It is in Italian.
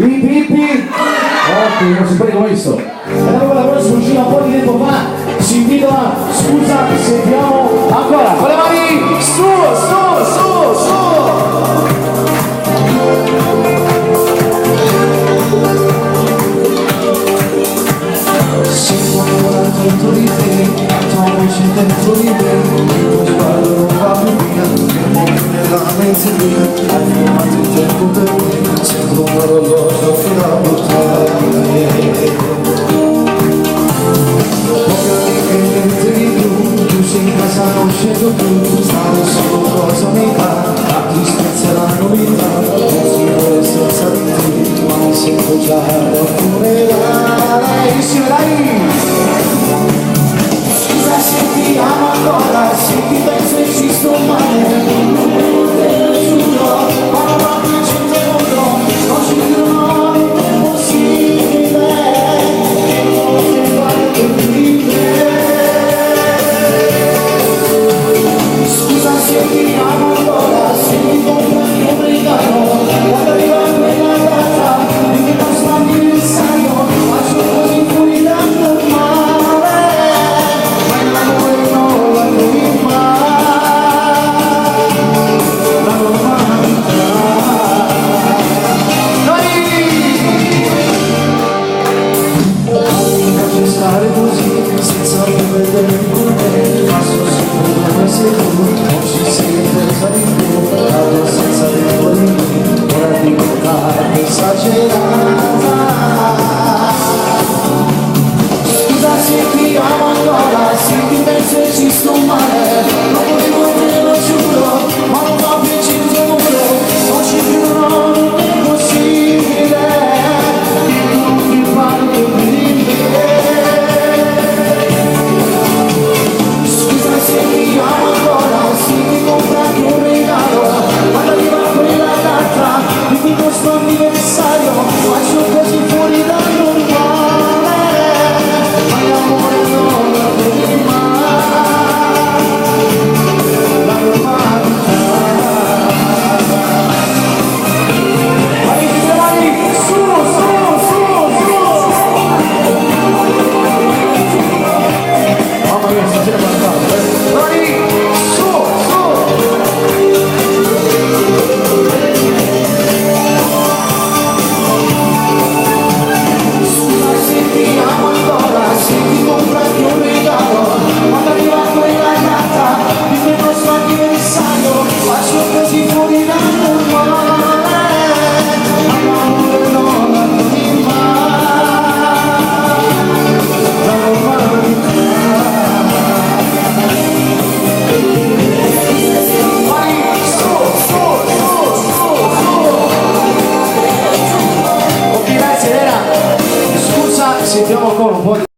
Ok, non si prende come visto. E allora la prossima uscita un po' di tempo fa si intitola Scusa, sentiamo ancora con le mani su. Sento ancora dentro di te, la tua voce dentro di me, il tuo sguardo non va più via, fermo nella mente mia, hai fermato il tempo per me, sento un orologio fino a buttare. Poche amiche niente di più, tu sei in casa non scendo più, stare solo cosa mi fa, la tristezza e la novità, non si vuole senza di te, ma mi sento già da funerale, insieme dai! Scusa se ti amo ancora, se ti penso e ci sto male, non te lo giuro, ma non ho più centro, non ci credo, non è possibile, non ti fare per vivere. Scusa se ti amo ancora, se ti compro un regalo, quando arriva quella data, di che non sto anniversario, faccio così fuori da normale, ma l'amore non la trovi mai, la normalità. Non mi piace stare così, senza più vedere con te, passo sempre come sei tu, non ci sei presa di più, la tua senza tempo di me, ora diventare esagerata. Scusa se ti amo ancora, se ti penso e ci sto male, non volevo te lo giuro, ma non va più ci giuro, non ci credo, non è possibile, non ti parlo di me. Scusa se ti amo ancora, se ti compro anche un regalo, quando arriva quella data, di questo anniversario, faccio così fuori da normale, ma l'amore non la trovi mai, la normalità. Vai, su! Mamma mia, stasera cantando, Vai, su! Scusa se ti amo ancora, se ti compro anche un regalo, quando arriva quella data, di quel nostro anniversario, faccio così fuori da normale, ma l'amore non la trovi mai, la normalità. Vai, su! Ok, grazie, Vera. Scusa, sentiamo ancora un po' di